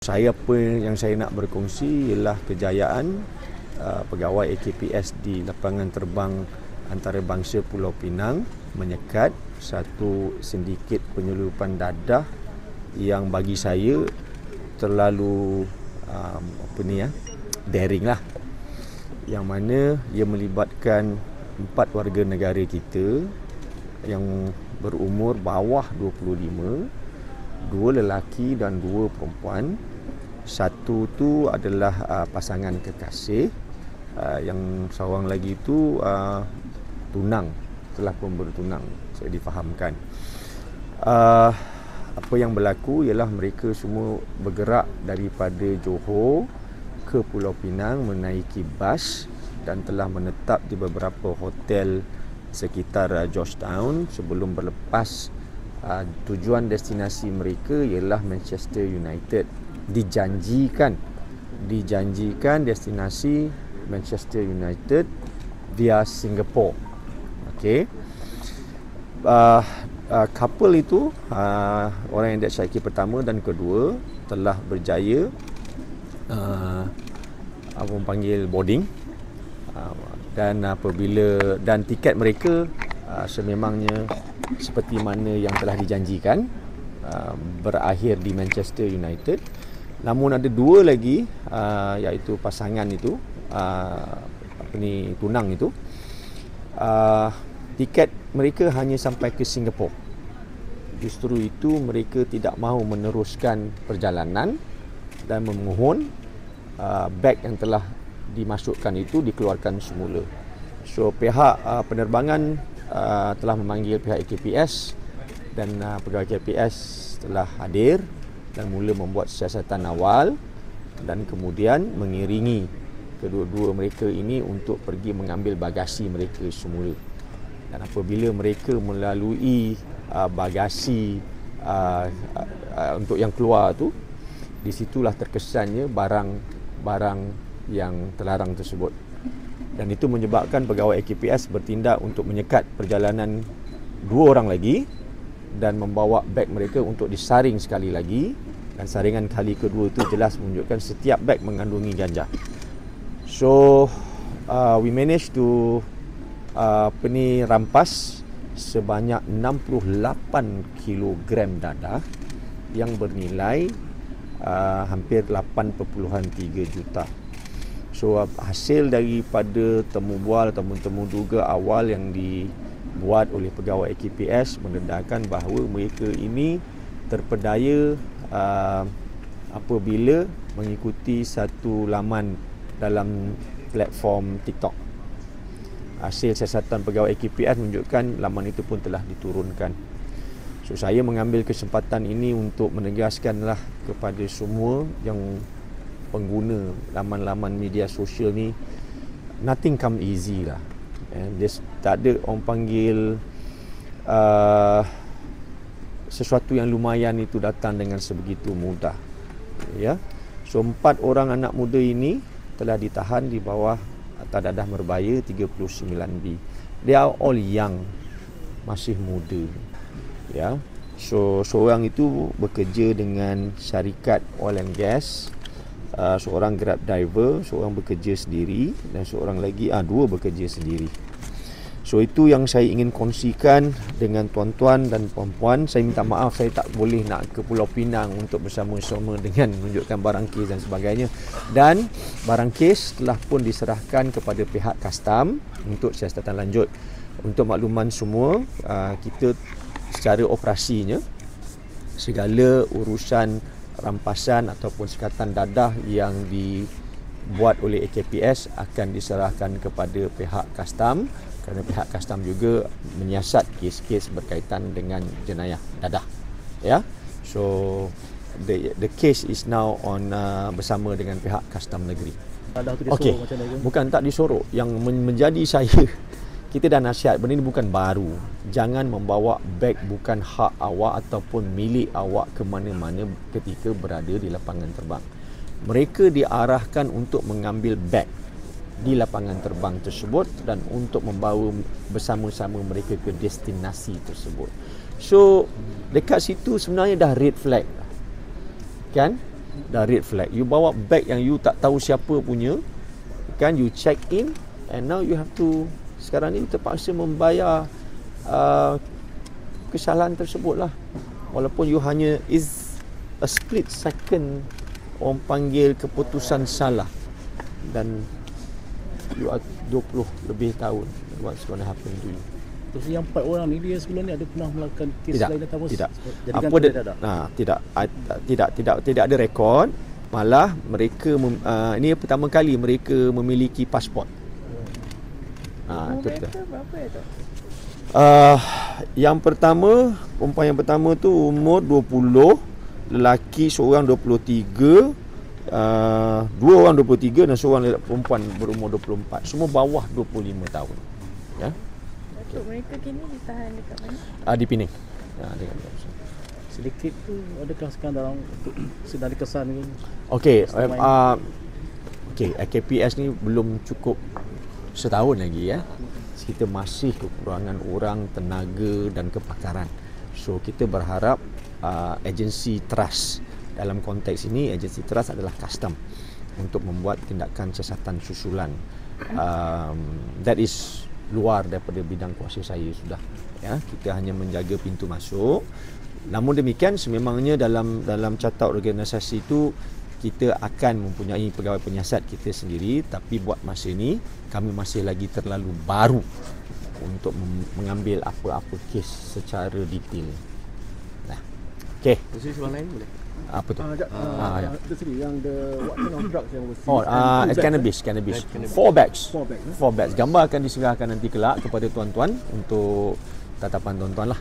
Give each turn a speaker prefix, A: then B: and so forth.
A: Apa yang saya nak berkongsi ialah kejayaan pegawai AKPS di lapangan terbang antarabangsa Pulau Pinang menyekat satu sindiket penyelundupan dadah yang bagi saya terlalu daring lah, yang mana ia melibatkan 4 warga negara kita yang berumur bawah 25, 2 lelaki dan 2 perempuan. Satu tu adalah pasangan kekasih, yang seorang lagi tu tunang, telah pun bertunang, saya difahamkan. Apa yang berlaku ialah mereka semua bergerak daripada Johor ke Pulau Pinang menaiki bas dan telah menetap di beberapa hotel sekitar Georgetown sebelum berlepas. Tujuan destinasi mereka ialah Manchester United. Dijanjikan destinasi Manchester United via Singapore. Okey. Couple itu, orang yang disyaki pertama dan kedua telah berjaya panggil boarding, dan tiket mereka sememangnya seperti mana yang telah dijanjikan, berakhir di Manchester United. Namun ada 2 lagi, iaitu pasangan itu, tunang itu, tiket mereka hanya sampai ke Singapura. Justru itu mereka tidak mahu meneruskan perjalanan dan memohon beg yang telah dimasukkan itu dikeluarkan semula. So pihak penerbangan telah memanggil pihak AKPS dan pegawai AKPS telah hadir dan mula membuat siasatan awal dan kemudian mengiringi kedua-dua mereka ini untuk pergi mengambil bagasi mereka semula. Dan apabila mereka melalui bagasi untuk yang keluar tu, di situlah terkesannya barang yang terlarang tersebut. Dan itu menyebabkan pegawai AKPS bertindak untuk menyekat perjalanan 2 orang lagi dan membawa beg mereka untuk disaring sekali lagi, dan saringan kali kedua itu jelas menunjukkan setiap beg mengandungi ganja. So we managed to rampas sebanyak 68 kilogram dadah yang bernilai hampir 8.3 juta. So hasil daripada temu bual atau temu duga awal yang dibuat oleh pegawai AKPS mendedahkan bahawa mereka ini terpedaya apabila mengikuti satu laman dalam platform TikTok. Hasil siasatan pegawai AKPS menunjukkan laman itu pun telah diturunkan. So saya mengambil kesempatan ini untuk menegaskanlah kepada semua yang pengguna laman-laman media sosial ni, nothing come easy lah. Tak ada orang panggil sesuatu yang lumayan itu datang dengan sebegitu mudah. Ya. So 4 orang anak muda ini telah ditahan di bawah Dadah Merbaya 39B. They are all young, masih muda. Ya. So seorang itu bekerja dengan syarikat oil and gas, seorang grab driver, seorang bekerja sendiri dan seorang lagi 2 bekerja sendiri. So itu yang saya ingin kongsikan dengan tuan-tuan dan puan-puan. Saya minta maaf saya tak boleh nak ke Pulau Pinang untuk bersama-sama dengan menunjukkan barang kes dan sebagainya. Dan barang kes telah pun diserahkan kepada pihak kastam untuk siasatan lanjut. Untuk makluman semua, kita secara operasinya, segala urusan rampasan ataupun sekatan dadah yang dibuat oleh AKPS akan diserahkan kepada pihak kastam, kerana pihak kastam juga menyiasat kes-kes berkaitan dengan jenayah dadah. Ya. So the case is now on bersama dengan pihak kastam negeri.
B: Dadah tu disorok macam mana?
A: Bukan tak disorok. Yang menjadi saya, kita dah nasihat, benda ini bukan baru. Jangan membawa beg bukan hak awak ataupun milik awak ke mana-mana ketika berada di lapangan terbang. Mereka diarahkan untuk mengambil beg di lapangan terbang tersebut dan untuk membawa bersama-sama mereka ke destinasi tersebut. So dekat situ sebenarnya dah red flag, kan? dah red flag. You bawa beg yang you tak tahu siapa punya, kan, you check in and now you have to, sekarang ni terpaksa membayar kesalahan tersebut lah. Walaupun you hanya is a split second orang panggil keputusan salah, dan you are 20 lebih tahun, what's going to happen to you?
B: Terus yang 4 orang ni, dia sebelum ni ada pernah melakukan kes lain atau apa?
A: Tidak.
B: Apa dia ada?
A: Tidak ada rekod. Malah mereka ini pertama kali mereka memiliki pasport.
C: Mereka berapa ya, Tok?
A: Yang pertama, perempuan yang pertama tu umur 20, lelaki seorang 23, dua orang 23 dan seorang perempuan berumur 24. Semua bawah 25 tahun. Ya.
C: Datuk, mereka kini ditahan dekat mana?
A: Di Pening.
B: Sedikit tu adakah sekarang dalam sedang dikesan ke?
A: Okey, KPS ni belum cukup setahun lagi ya. Kita masih kekurangan orang, tenaga dan kepakaran. So kita berharap agensi trust, dalam konteks ini agensi trust adalah custom untuk membuat tindakan siasatan susulan. That is luar daripada bidang kuasa saya sudah. Ya, kita hanya menjaga pintu masuk. Namun demikian, sememangnya dalam carta organisasi itu kita akan mempunyai pegawai penyiasat kita sendiri, tapi buat masa ini kami masih lagi terlalu baru untuk mengambil apa-apa kes secara detail. Nah, okey.
D: Terus sebelah lain boleh?
A: Apa tu?
B: Yang what kind of drugs yang overseas?
A: Cannabis. 4 bags. Gambar akan diserahkan nanti kelak kepada tuan-tuan untuk tatapan tuan-tuan lah.